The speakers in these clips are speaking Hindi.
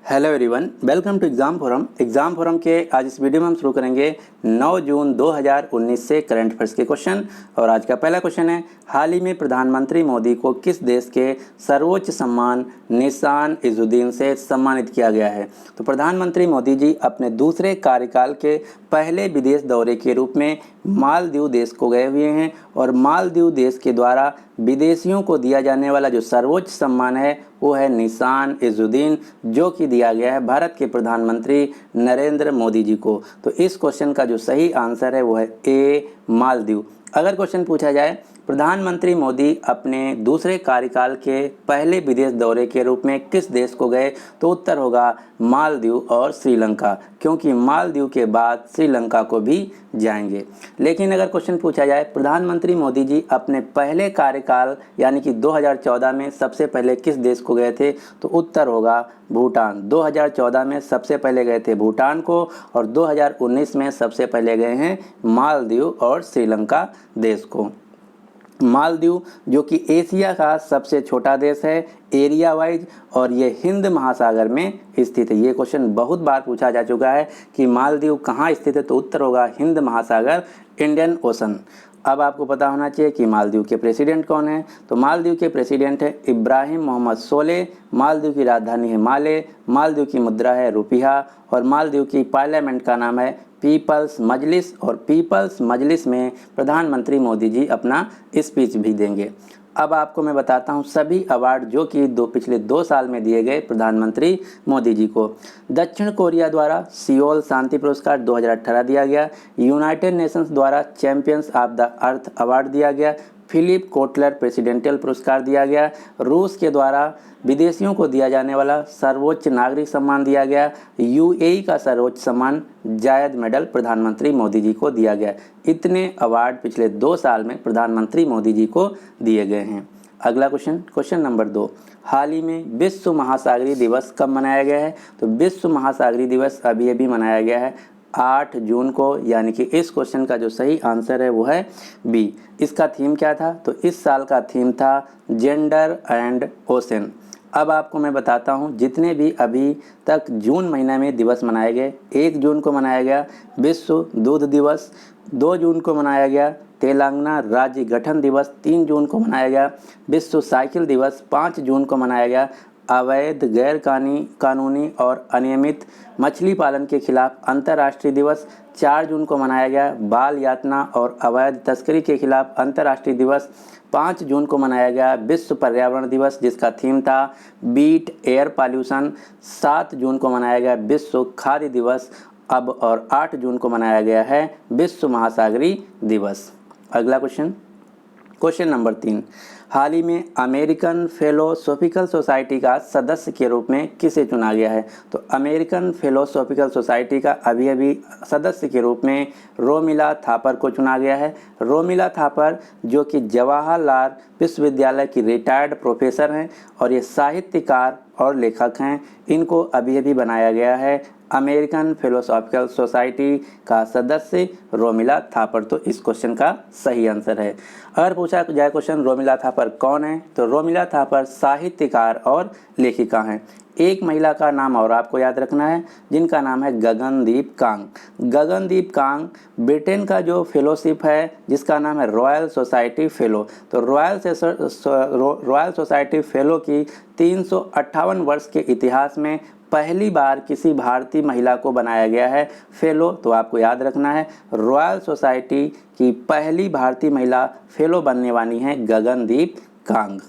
Hello everyone, welcome to exam forum. Exam forum के आज इस वीडियो में हम शुरू करेंगे 9 जून 2019 से करंट अफेयर्स के क्वेश्चन। और आज का पहला क्वेश्चन है, हाल ही में प्रधानमंत्री मोदी को किस देश के सर्वोच्च सम्मान निशान इजुद्दीन से सम्मानित किया गया है? तो प्रधानमंत्री मोदी जी अपने दूसरे कार्यकाल के पहले विदेश दौरे के रूप में मालदीव देश को गए हुए हैं और मालदीव देश के द्वारा विदेशियों को दिया जाने वाला जो सर्वोच्च सम्मान है वो है निशान इजुद्दीन, जो कि दिया गया है भारत के प्रधानमंत्री नरेंद्र मोदी जी को। तो इस क्वेश्चन का जो सही आंसर है वो है ए, मालदीव। अगर क्वेश्चन पूछा जाए प्रधानमंत्री मोदी अपने दूसरे कार्यकाल के पहले विदेश दौरे के रूप में किस देश को गए, तो उत्तर होगा मालदीव और श्रीलंका, क्योंकि मालदीव के बाद श्रीलंका को भी जाएंगे। लेकिन अगर क्वेश्चन पूछा जाए प्रधानमंत्री मोदी जी अपने पहले कार्यकाल यानी कि 2014 में सबसे पहले किस देश को गए थे, तो उत्तर होगा भूटान। 2014 में सबसे पहले गए थे भूटान को और 2019 में सबसे पहले गए हैं मालदीव और श्रीलंका देश को। मालदीव जो कि एशिया का सबसे छोटा देश है एरिया वाइज और ये हिंद महासागर में स्थित है। ये क्वेश्चन बहुत बार पूछा जा चुका है कि मालदीव कहाँ स्थित है, तो उत्तर होगा हिंद महासागर, इंडियन ओशन। अब आपको पता होना चाहिए कि मालदीव के प्रेसिडेंट कौन है। तो मालदीव के प्रेसिडेंट है इब्राहिम मोहम्मद सोले। मालदीव की राजधानी है माले। मालदीव की मुद्रा है रुपया और मालदीव की पार्लियामेंट का नाम है पीपल्स मजलिस और पीपल्स मजलिस में प्रधानमंत्री मोदी जी अपना स्पीच भी देंगे। अब आपको मैं बताता हूं सभी अवार्ड जो कि पिछले 2 साल में दिए गए प्रधानमंत्री मोदी जी को। दक्षिण कोरिया द्वारा सियोल शांति पुरस्कार 2018 दिया गया। यूनाइटेड नेशंस द्वारा champions of the earth award दिया गया। फिलिप कोटलर प्रेसिडेंशियल पुरस्कार दिया गया। रूस के द्वारा विदेशियों को दिया जाने वाला सर्वोच्च नागरिक सम्मान दिया गया। यूएई का सर्वोच्च सम्मान जायद मेडल प्रधानमंत्री मोदी जी को दिया गया। इतने अवार्ड पिछले 2 साल में प्रधानमंत्री मोदी जी को दिए गए हैं। अगला क्वेश्चन नंबर 2, हाल ही में विश्व महासागरीय दिवस कब मनाया गया है? तो विश्व महासागरीय दिवस अभी मनाया गया है 8 जून को, यानी कि इस क्वेश्चन का जो सही आंसर है वो है बी। इसका थीम क्या था? तो इस साल का थीम था जेंडर एंड ओशन। अब आपको मैं बताता हूँ जितने भी अभी तक जून महीने में दिवस मनाए गए। 1 जून को मनाया गया विश्व दूध दिवस, 2 जून को मनाया गया तेलंगाना राज्य गठन दिवस, 3 जून को मनाया गया विश्व साइकिल दिवस, 5 जून को मनाया गया अवैध गैर कानूनी और अनियमित मछली पालन के खिलाफ अंतर्राष्ट्रीय दिवस, 4 जून को मनाया गया बाल यातना और अवैध तस्करी के खिलाफ अंतर्राष्ट्रीय दिवस, 5 जून को मनाया गया विश्व पर्यावरण दिवस जिसका थीम था बीट एयर पॉल्यूशन, 7 जून को मनाया गया विश्व खाद्य दिवस अब और 8 जून को मनाया गया है विश्व महासागरीय दिवस। अगला क्वेश्चन नंबर 3, हाल ही में अमेरिकन फिलोसॉफिकल सोसाइटी का सदस्य के रूप में किसे चुना गया है? तो अमेरिकन फिलोसॉफिकल सोसाइटी का अभी सदस्य के रूप में रोमिला थापर को चुना गया है। रोमिला थापर जो कि जवाहरलाल विश्वविद्यालय की रिटायर्ड प्रोफेसर हैं और ये साहित्यकार और लेखक हैं। इनको अभी बनाया गया है अमेरिकन फिलोसॉफिकल सोसाइटी का सदस्य रोमिला थापर। तो इस क्वेश्चन का सही आंसर है। अगर पूछा जाए क्वेश्चन रोमिला थापर कौन है, तो रोमिला थापर साहित्यकार और लेखिका हैं। एक महिला का नाम और आपको याद रखना है जिनका नाम है गगनदीप कांग। गगनदीप कांग ब्रिटेन का जो फेलोशिप है जिसका नाम है रॉयल सोसाइटी फेलो। तो रॉयल सोसाइटी फेलो की 358 वर्ष के इतिहास में पहली बार किसी भारतीय महिला को बनाया गया है फेलो। तो आपको याद रखना है रॉयल सोसाइटी की पहली भारतीय महिला फेलो बनने वाली हैं गगनदीप कांग।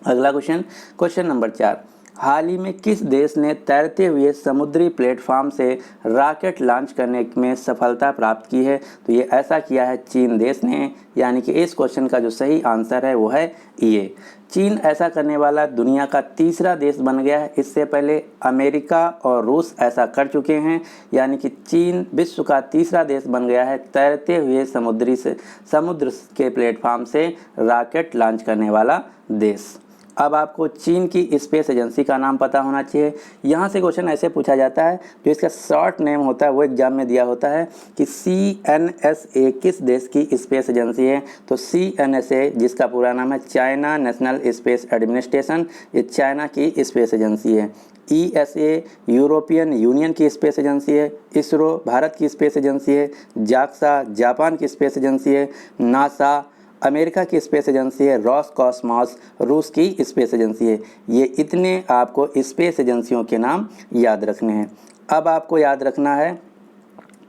अगला क्वेश्चन नंबर 4, हाल ही में किस देश ने तैरते हुए समुद्री प्लेटफॉर्म से रॉकेट लॉन्च करने में सफलता प्राप्त की है? तो ये ऐसा किया है चीन देश ने, यानी कि इस क्वेश्चन का जो सही आंसर है वो है ये। चीन ऐसा करने वाला दुनिया का तीसरा देश बन गया है। इससे पहले अमेरिका और रूस ऐसा कर चुके हैं, यानी कि चीन विश्व का तीसरा देश बन गया है तैरते हुए समुद्र के प्लेटफॉर्म से रॉकेट लॉन्च करने वाला देश। अब आपको चीन की स्पेस एजेंसी का नाम पता होना चाहिए। यहाँ से क्वेश्चन ऐसे पूछा जाता है, जो इसका शॉर्ट नेम होता है वो एग्जाम में दिया होता है कि CNSA किस देश की स्पेस एजेंसी है। तो CNSA जिसका पूरा नाम है चाइना नेशनल स्पेस एडमिनिस्ट्रेशन, ये चाइना की स्पेस एजेंसी है। ESA यूरोपियन यूनियन की स्पेस एजेंसी है। इसरो भारत की स्पेस एजेंसी है। JAXA जापान की स्पेस एजेंसी है। नासा अमेरिका की स्पेस एजेंसी है। रॉसकॉस्मॉस रूस की स्पेस एजेंसी है। ये इतने आपको स्पेस एजेंसियों के नाम याद रखने हैं। अब आपको याद रखना है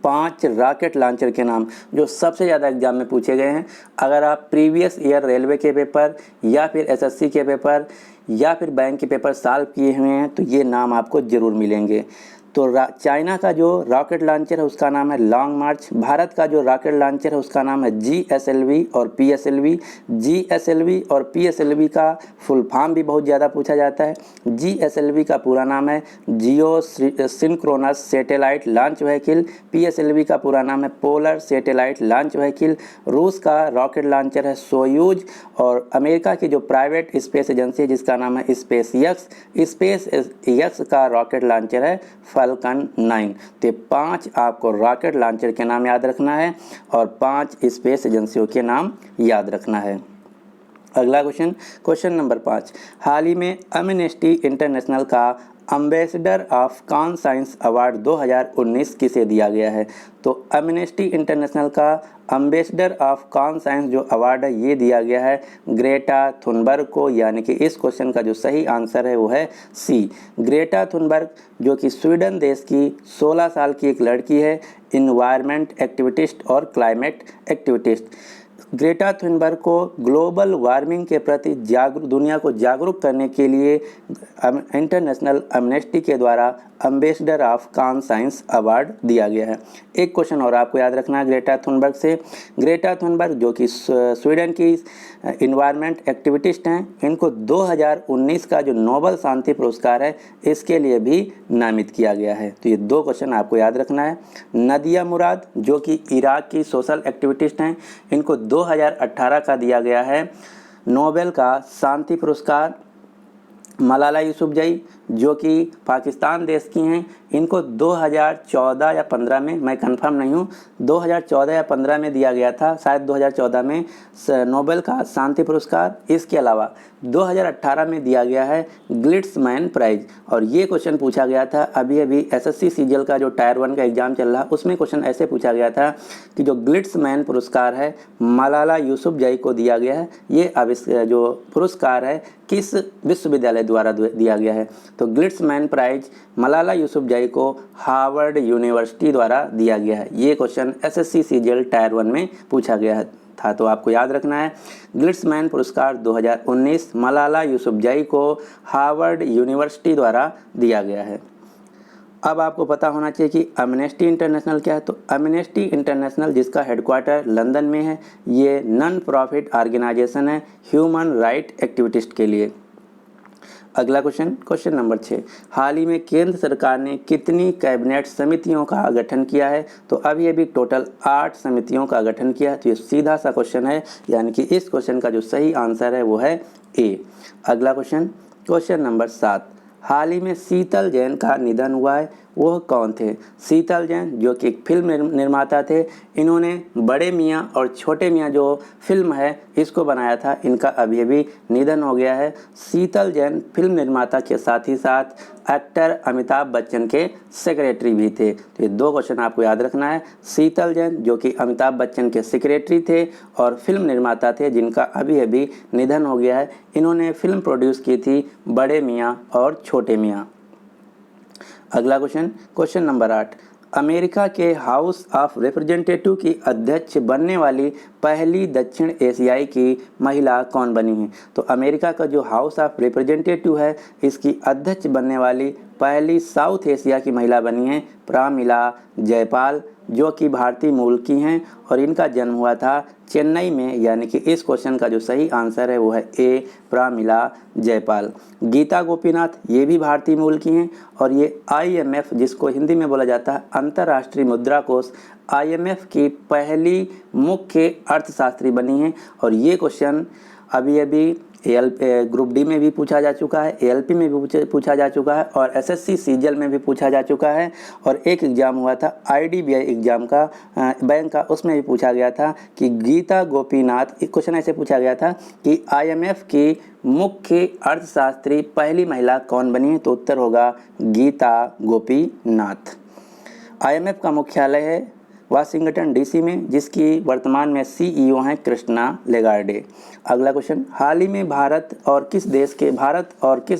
5 रॉकेट लॉन्चर के नाम जो सबसे ज़्यादा एग्जाम में पूछे गए हैं। अगर आप प्रीवियस ईयर रेलवे के पेपर या फिर SSC के पेपर या फिर बैंक के पेपर सॉल्व किए हुए हैं तो ये नाम आपको ज़रूर मिलेंगे। तो चाइना का जो रॉकेट लॉन्चर है उसका नाम है लॉन्ग मार्च। भारत का जो रॉकेट लॉन्चर है उसका नाम है GSLV और PSLV। GSLV और PSLV का फुल फॉर्म भी बहुत ज़्यादा पूछा जाता है। GSLV का पूरा नाम है geosynchronous satellite launch vehicle. PSLV का पूरा नाम है पोलर सैटेलाइट लॉन्च व्हीकल। रूस का रॉकेट लॉन्चर है सोयूज और अमेरिका की जो प्राइवेट स्पेस एजेंसी है जिसका नाम है स्पेस एक्स का रॉकेट लॉन्चर है फाल्कन 9। तो 5 आपको रॉकेट लॉन्चर के नाम याद रखना है और 5 स्पेस एजेंसियों के नाम याद रखना है। अगला क्वेश्चन नंबर 5, हाल ही में एमनेस्टी इंटरनेशनल का एम्बेसडर ऑफ कॉन्साइंस अवार्ड 2019 किसे दिया गया है। तो एमनेस्टी इंटरनेशनल का एम्बेसडर ऑफ कॉन्साइंस जो अवार्ड है ये दिया गया है ग्रेटा थुनबर्ग को, यानी कि इस क्वेश्चन का जो सही आंसर है वो है C। ग्रेटा थुनबर्ग जो कि स्वीडन देश की 16 साल की एक लड़की है, इन्वायरमेंट एक्टिविस्ट और क्लाइमेट एक्टिविस्ट। ग्रेटा थुनबर्ग को ग्लोबल वार्मिंग के प्रति दुनिया को जागरूक करने के लिए इंटरनेशनल एमनेस्टी के द्वारा एम्बेसडर ऑफ कॉन्साइंस अवार्ड दिया गया है। एक क्वेश्चन और आपको याद रखना है ग्रेटा थुनबर्ग से। ग्रेटा थुनबर्ग जो कि स्वीडन की इन्वायरमेंट एक्टिविस्ट हैं, इनको 2019 का जो नोबेल शांति पुरस्कार है इसके लिए भी नामित किया गया है। तो ये 2 क्वेश्चन आपको याद रखना है। नदिया मुराद जो कि इराक की सोशल एक्टिविस्ट हैं, इनको 2018 का दिया गया है नोबेल का शांति पुरस्कार। मलाला यूसुफजई जो कि पाकिस्तान देश की हैं, इनको 2014 या 15 में, मैं कंफर्म नहीं हूँ, 2014 या 15 में दिया गया था, शायद 2014 में नोबेल का शांति पुरस्कार। इसके अलावा 2018 में दिया गया है ग्लिट्समैन प्राइज। और ये क्वेश्चन पूछा गया था अभी SSC सीजीएल का जो टायर 1 का एग्जाम चल रहा है उसमें क्वेश्चन ऐसे पूछा गया था कि जो ग्लिट्समैन पुरस्कार है मलाला यूसुफजई को दिया गया है, ये अब इस जो पुरस्कार है किस विश्वविद्यालय द्वारा दिया गया है। तो ग्लिट्समैन प्राइज मलाला यूसुफजई को हार्वर्ड यूनिवर्सिटी द्वारा दिया गया है। ये क्वेश्चन SSC सीजीएल टायर 1 में पूछा गया था, तो आपको याद रखना है ग्लिट्समैन पुरस्कार 2019 मलाला यूसुफजई को हार्वर्ड यूनिवर्सिटी द्वारा दिया गया है। अब आपको पता होना चाहिए कि एमनेस्टी इंटरनेशनल क्या है। तो एमनेस्टी इंटरनेशनल जिसका हेडक्वार्टर लंदन में है, ये नॉन प्रॉफिट ऑर्गेनाइजेशन है ह्यूमन राइट एक्टिविस्ट के लिए। अगला क्वेश्चन नंबर 6, हाल ही में केंद्र सरकार ने कितनी कैबिनेट समितियों का गठन किया है। तो अभी टोटल 8 समितियों का गठन किया है। तो ये सीधा सा क्वेश्चन है, यानी कि इस क्वेश्चन का जो सही आंसर है वो है A। अगला क्वेश्चन नंबर 7, हाल ही में शीतल जैन का निधन हुआ है, वह कौन थे। शीतल जैन जो कि एक फिल्म निर्माता थे, इन्होंने बड़े मियाँ और छोटे मियाँ जो फिल्म है इसको बनाया था, इनका अभी निधन हो गया है। शीतल जैन फिल्म निर्माता के साथ ही साथ एक्टर अमिताभ बच्चन के सेक्रेटरी भी थे। तो ये 2 क्वेश्चन आपको याद रखना है। शीतल जैन जो कि अमिताभ बच्चन के सेक्रेटरी थे और फिल्म निर्माता थे जिनका अभी निधन हो गया है। इन्होंने फिल्म प्रोड्यूस की थी बड़े मियाँ और छोटे मियाँ। अगला क्वेश्चन नंबर 8, अमेरिका के हाउस ऑफ रिप्रेजेंटेटिव की अध्यक्ष बनने वाली पहली दक्षिण एशियाई की महिला कौन बनी है। तो अमेरिका का जो हाउस ऑफ रिप्रेजेंटेटिव है इसकी अध्यक्ष बनने वाली पहली साउथ एशिया की महिला बनी है प्रमिला जयपाल, जो कि भारतीय मूल की हैं और इनका जन्म हुआ था चेन्नई में, यानी कि इस क्वेश्चन का जो सही आंसर है वो है A प्रमिला जयपाल। गीता गोपीनाथ ये भी भारतीय मूल की हैं और ये IMF जिसको हिंदी में बोला जाता है अंतर्राष्ट्रीय मुद्रा कोष IMF की पहली मुख्य अर्थशास्त्री बनी हैं। और ये क्वेश्चन अभी ग्रुप डी में भी पूछा जा चुका है, ALP में भी पूछा जा चुका है और SSC सीजीएल में भी पूछा जा चुका है। और एक एग्ज़ाम हुआ था IDBI एग्ज़ाम का बैंक का, उसमें भी पूछा गया था कि गीता गोपीनाथ, एक क्वेश्चन ऐसे पूछा गया था कि IMF की मुख्य अर्थशास्त्री पहली महिला कौन बनी है, तो उत्तर होगा गीता गोपीनाथ। IMF का मुख्यालय है वाशिंगटन DC में, जिसकी वर्तमान में CEO हैं कृष्णा लेगार्डे। अगला क्वेश्चन, हाल ही में भारत और किस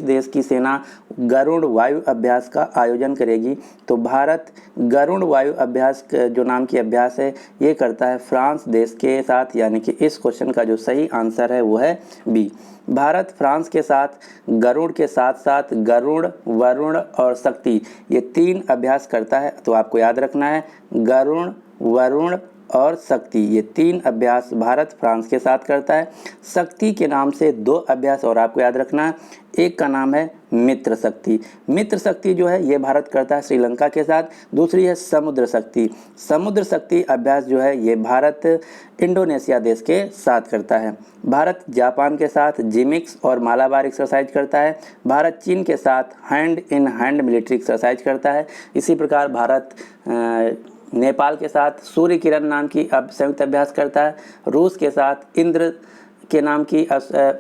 देश की सेना गरुड़ वायु अभ्यास का आयोजन करेगी, तो भारत गरुड़ वायु अभ्यास जो नाम की अभ्यास है ये करता है फ्रांस देश के साथ, यानी कि इस क्वेश्चन का जो सही आंसर है वो है बी। भारत फ्रांस के साथ गरुड़ के साथ साथ गरुड़, वरुण और शक्ति ये 3 अभ्यास करता है। तो आपको याद रखना है गरुड़, वरुण और शक्ति ये 3 अभ्यास भारत फ्रांस के साथ करता है। शक्ति के नाम से 2 अभ्यास और आपको याद रखना है, एक का नाम है मित्र शक्ति। मित्र शक्ति जो है ये भारत करता है श्रीलंका के साथ, दूसरी है समुद्र शक्ति। समुद्र शक्ति अभ्यास जो है ये भारत इंडोनेशिया देश के साथ करता है। भारत जापान के साथ जिमिक्स और मालाबार एक्सरसाइज करता है। भारत चीन के साथ hand in hand military exercise करता है। इसी प्रकार भारत नेपाल के साथ सूर्य किरण नाम की संयुक्त अभ्यास करता है। रूस के साथ इंद्र के नाम की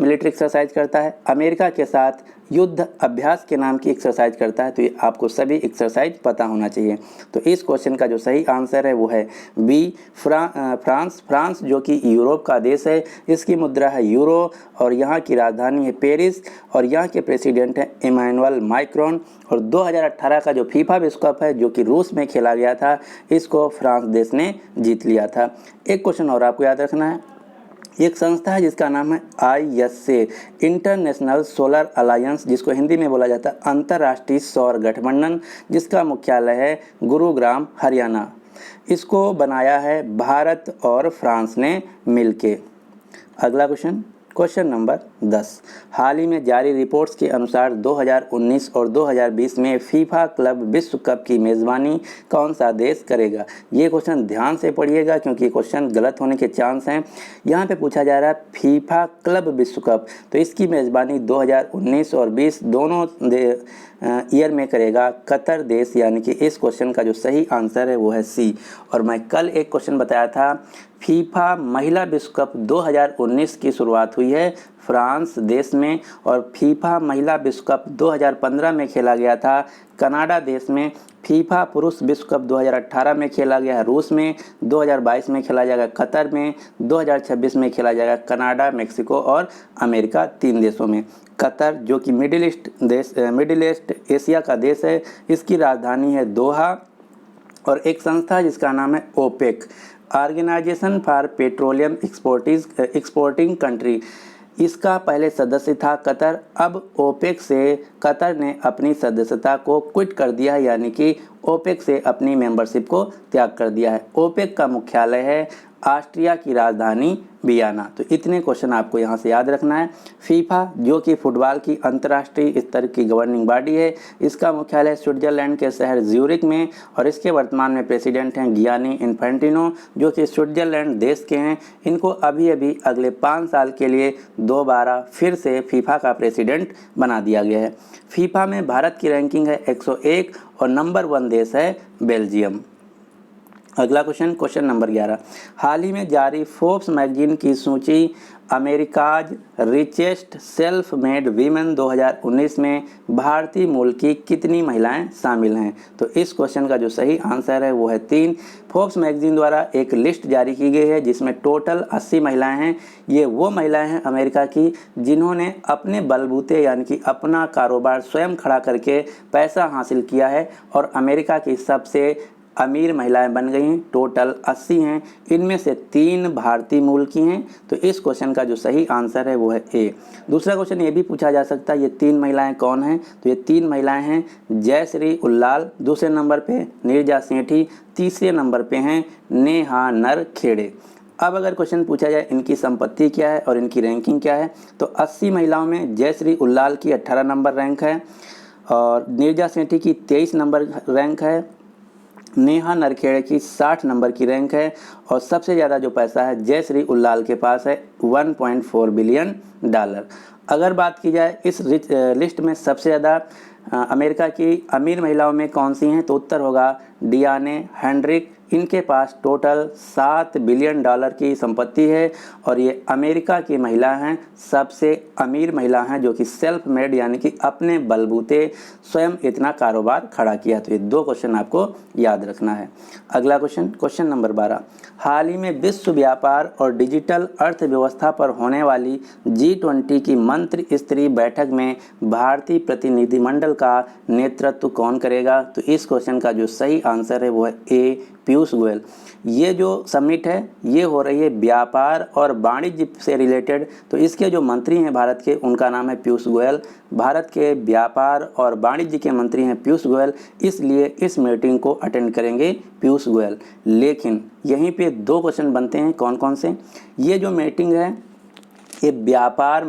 मिलिट्री एक्सरसाइज करता है। अमेरिका के साथ युद्ध अभ्यास के नाम की एक्सरसाइज करता है। तो ये आपको सभी एक्सरसाइज पता होना चाहिए। तो इस क्वेश्चन का जो सही आंसर है वो है बी फ्रांस जो कि यूरोप का देश है। इसकी मुद्रा है यूरो और यहाँ की राजधानी है पेरिस और यहाँ के प्रेसिडेंट हैं इमैनुअल मैक्रोन। और 2018 का जो फीफा विश्व कप है जो कि रूस में खेला गया था, इसको फ्रांस देश ने जीत लिया था। एक क्वेश्चन और आपको याद रखना है, एक संस्था है जिसका नाम है ISA इंटरनेशनल सोलर अलायंस, जिसको हिंदी में बोला जाता है अंतर्राष्ट्रीय सौर गठबंधन, जिसका मुख्यालय है गुरुग्राम हरियाणा। इसको बनाया है भारत और फ्रांस ने मिलके। अगला क्वेश्चन नंबर 10, हाल ही में जारी रिपोर्ट्स के अनुसार 2019 और 2020 में फीफा क्लब विश्व कप की मेज़बानी कौन सा देश करेगा। ये क्वेश्चन ध्यान से पढ़िएगा क्योंकि क्वेश्चन गलत होने के चांस हैं। यहाँ पे पूछा जा रहा है फीफा क्लब विश्व कप, तो इसकी मेज़बानी 2019 और 20 दोनों ईयर में करेगा कतर देश, यानी कि इस क्वेश्चन का जो सही आंसर है वो है सी। और मैं कल एक क्वेश्चन बताया था, फीफा महिला विश्व कप 2019 की शुरुआत हुई है फ्रांस देश में और फीफा महिला विश्व कप 2015 में खेला गया था कनाडा देश में। फीफा पुरुष विश्व कप 2018 में खेला गया है रूस में, 2022 में खेला जाएगा कतर में, 2026 में खेला जाएगा कनाडा, मेक्सिको और अमेरिका 3 देशों में। कतर जो कि मिडिल ईस्ट एशिया का देश है, इसकी राजधानी है दोहा। और एक संस्था जिसका नाम है OPEC organization for petroleum exporting country, इसका पहले सदस्य था कतर। अब ओपेक से कतर ने अपनी सदस्यता को क्विट कर दिया है, यानी कि ओपेक से अपनी मेंबरशिप को त्याग कर दिया है। ओपेक का मुख्यालय है ऑस्ट्रिया की राजधानी वियना। तो इतने क्वेश्चन आपको यहाँ से याद रखना है। फीफा जो कि फुटबॉल की अंतर्राष्ट्रीय स्तर की गवर्निंग बॉडी है, इसका मुख्यालय स्विट्जरलैंड के शहर ज्यूरिक में और इसके वर्तमान में प्रेसिडेंट हैं गियानी इन्फेंटिनो जो कि स्विट्जरलैंड देश के हैं। इनको अभी अभी अगले 5 साल के लिए दोबारा फिर से फीफा का प्रेसिडेंट बना दिया गया है। फीफा में भारत की रैंकिंग है 101 और नंबर 1 देश है बेल्जियम। अगला क्वेश्चन नंबर 11, हाल ही में जारी फोर्ब्स मैगजीन की सूची America's richest self made women 2019 में भारतीय मूल की कितनी महिलाएं शामिल हैं। तो इस क्वेश्चन का जो सही आंसर है वो है 3। फोर्ब्स मैगजीन द्वारा एक लिस्ट जारी की गई है जिसमें टोटल 80 महिलाएं हैं। ये वो महिलाएं हैं अमेरिका की जिन्होंने अपने बलबूते यानी कि अपना कारोबार स्वयं खड़ा करके पैसा हासिल किया है और अमेरिका की सबसे अमीर महिलाएं बन गई हैं। टोटल 80 हैं, इनमें से 3 भारतीय मूल की हैं। तो इस क्वेश्चन का जो सही आंसर है वो है ए। दूसरा क्वेश्चन ये भी पूछा जा सकता है ये 3 महिलाएं कौन हैं। तो ये 3 महिलाएं हैं जयश्री उल्लाल, दूसरे नंबर पे नीरजा सेठी, तीसरे नंबर पे हैं नेहा नरखेड़े। अब अगर क्वेश्चन पूछा जाए इनकी संपत्ति क्या है और इनकी रैंकिंग क्या है, तो 80 महिलाओं में जयश्री उल्लाल की 18 नंबर रैंक है और नीरजा सेठी की 23 नंबर रैंक है। नेहा नरखेड़े की 60 नंबर की रैंक है और सबसे ज़्यादा जो पैसा है जयश्री उल्लाल के पास है 1.4 बिलियन डॉलर। अगर बात की जाए इस लिस्ट में सबसे ज़्यादा अमेरिका की अमीर महिलाओं में कौन सी हैं, तो उत्तर होगा डियाने हेनरिक। इनके पास टोटल 7 बिलियन डॉलर की संपत्ति है और ये अमेरिका की महिला हैं, सबसे अमीर महिला हैं जो कि सेल्फ मेड यानी कि अपने बलबूते स्वयं इतना कारोबार खड़ा किया। तो ये 2 क्वेश्चन आपको याद रखना है। अगला क्वेश्चन नंबर 12, हाल ही में विश्व व्यापार और डिजिटल अर्थव्यवस्था पर होने वाली G20 की मंत्री स्तरीय बैठक में भारतीय प्रतिनिधिमंडल का नेतृत्व कौन करेगा? तो इस क्वेश्चन का जो सही आंसर है वो है ए पीयूष गोयल। ये जो समिट है ये हो रही है व्यापार और वाणिज्य से रिलेटेड, तो इसके जो मंत्री हैं भारत के उनका नाम है पीयूष गोयल। भारत के व्यापार और वाणिज्य के मंत्री हैं पीयूष गोयल, इसलिए इस मीटिंग को अटेंड करेंगे पीयूष गोयल। लेकिन यहीं पे 2 क्वेश्चन बनते हैं, कौन कौन से? ये जो मीटिंग है ये व्यापार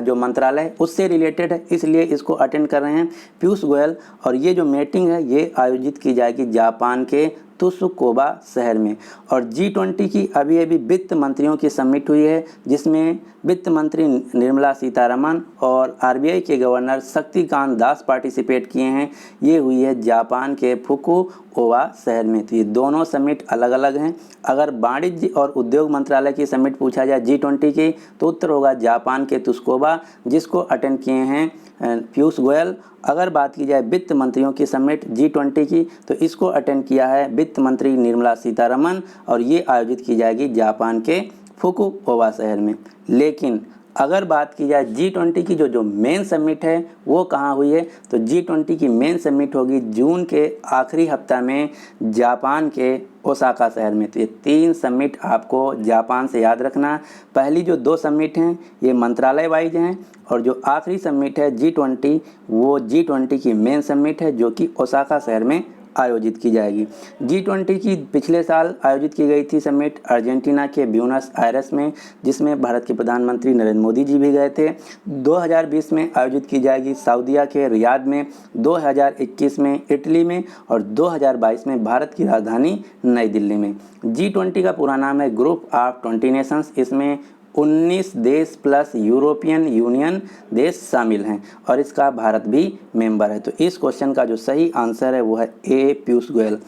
जो मंत्रालय उससे रिलेटेड है, इसलिए इसको अटेंड कर रहे हैं पीयूष गोयल। और ये जो मीटिंग है ये आयोजित की जाएगी जापान के त्सुकुबा शहर में। और G20 की अभी अभी वित्त मंत्रियों की समिट हुई है जिसमें वित्त मंत्री निर्मला सीतारमण और RBI के गवर्नर शक्तिकांत दास पार्टिसिपेट किए हैं। ये हुई है जापान के फुकुओका शहर में। तो ये दोनों समिट अलग अलग हैं। अगर वाणिज्य और उद्योग मंत्रालय की समिट पूछा जाए G20 की तो उत्तर होगा जापान के त्सुकुबा, जिसको अटेंड किए हैं पीयूष गोयल। अगर बात की जाए वित्त मंत्रियों की समिट G20 की तो इसको अटेंड किया है वित्त मंत्री निर्मला सीतारमण और ये आयोजित की जाएगी जापान के फुकुओका शहर में। लेकिन अगर बात की जाए G20 की जो मेन समिट है वो कहाँ हुई है, तो G20 की मेन समिट होगी जून के आखिरी हफ्ता में जापान के ओसाका शहर में। तो ये 3 समिट आपको जापान से याद रखना। पहली जो 2 समिट हैं ये मंत्रालय वाइज हैं और जो आखिरी समिट है G20 वो G20 की मेन समिट है जो कि ओसाका शहर में आयोजित की जाएगी। G20 की पिछले साल आयोजित की गई थी समिट अर्जेंटीना के ब्यूनस आयर्स में, जिसमें भारत के प्रधानमंत्री नरेंद्र मोदी जी भी गए थे। 2020 में आयोजित की जाएगी सऊदीया के रियाद में, 2021 में इटली में और 2022 में भारत की राजधानी नई दिल्ली में। G20 का पूरा नाम है ग्रुप ऑफ 20 नेशंस। इसमें 19 देश प्लस यूरोपियन यूनियन देश शामिल हैं और इसका भारत भी मेंबर है। तो इस क्वेश्चन का जो सही आंसर है वो है ए पीयूष गोयल।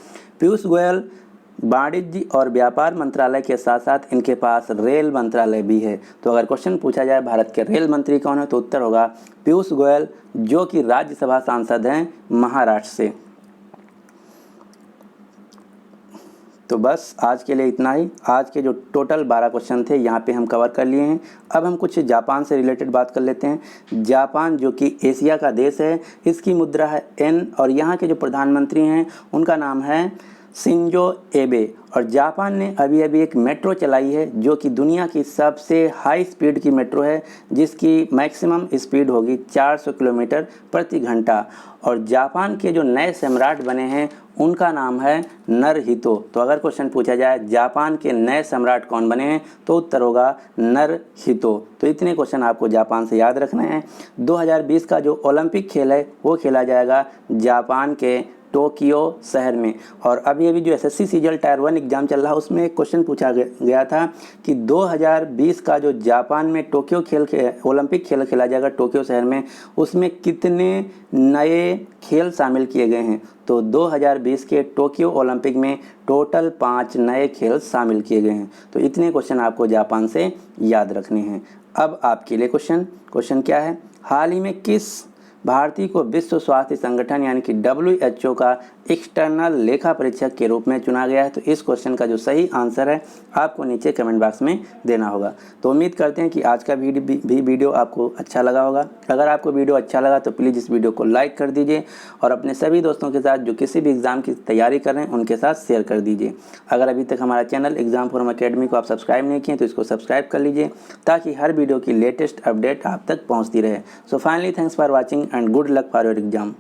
पीयूष गोयल वाणिज्य और व्यापार मंत्रालय के साथ साथ इनके पास रेल मंत्रालय भी है। तो अगर क्वेश्चन पूछा जाए भारत के रेल मंत्री कौन है तो उत्तर होगा पीयूष गोयल, जो कि राज्यसभा सांसद हैं महाराष्ट्र से। तो बस आज के लिए इतना ही। आज के जो टोटल 12 क्वेश्चन थे यहाँ पे हम कवर कर लिए हैं। अब हम कुछ जापान से रिलेटेड बात कर लेते हैं। जापान जो कि एशिया का देश है, इसकी मुद्रा है येन और यहाँ के जो प्रधानमंत्री हैं उनका नाम है शिंजो एबे। और जापान ने अभी अभी एक मेट्रो चलाई है जो कि दुनिया की सबसे हाई स्पीड की मेट्रो है, जिसकी मैक्सिमम स्पीड होगी 400 किलोमीटर प्रति घंटा। और जापान के जो नए सम्राट बने हैं उनका नाम है नरहितो। तो अगर क्वेश्चन पूछा जाए जापान के नए सम्राट कौन बने हैं तो उत्तर होगा नरहितो। तो इतने क्वेश्चन आपको जापान से याद रखने हैं। 2020 का जो ओलंपिक खेल है वो खेला जाएगा जापान के टोक्यो शहर में। और अभी अभी जो SSC सीजल टायर 1 एग्ज़ाम चल रहा है उसमें एक क्वेश्चन पूछा गया था कि 2020 का जो जापान में टोक्यो ओलंपिक खेल खेला जाएगा टोक्यो शहर में, उसमें कितने नए खेल शामिल किए गए हैं। तो 2020 के टोक्यो ओलंपिक में टोटल 5 नए खेल शामिल किए गए हैं। तो इतने क्वेश्चन आपको जापान से याद रखने हैं। अब आपके लिए क्वेश्चन क्या है, हाल ही में किस भारतीय को विश्व स्वास्थ्य संगठन यानी कि WHO का एक्सटर्नल लेखा परीक्षक के रूप में चुना गया है। तो इस क्वेश्चन का जो सही आंसर है आपको नीचे कमेंट बॉक्स में देना होगा। तो उम्मीद करते हैं कि आज का वीडियो आपको अच्छा लगा होगा। अगर आपको वीडियो अच्छा लगा तो प्लीज़ इस वीडियो को लाइक कर दीजिए और अपने सभी दोस्तों के साथ जो किसी भी एग्ज़ाम की तैयारी कर रहे हैं उनके साथ शेयर कर दीजिए। अगर अभी तक हमारा चैनल एग्जाम फोरम अकेडमी को आप सब्सक्राइब नहीं किए तो इसको सब्सक्राइब कर लीजिए ताकि हर वीडियो की लेटेस्ट अपडेट आप तक पहुँचती रहे। So finally thanks for watching and good luck for your exam.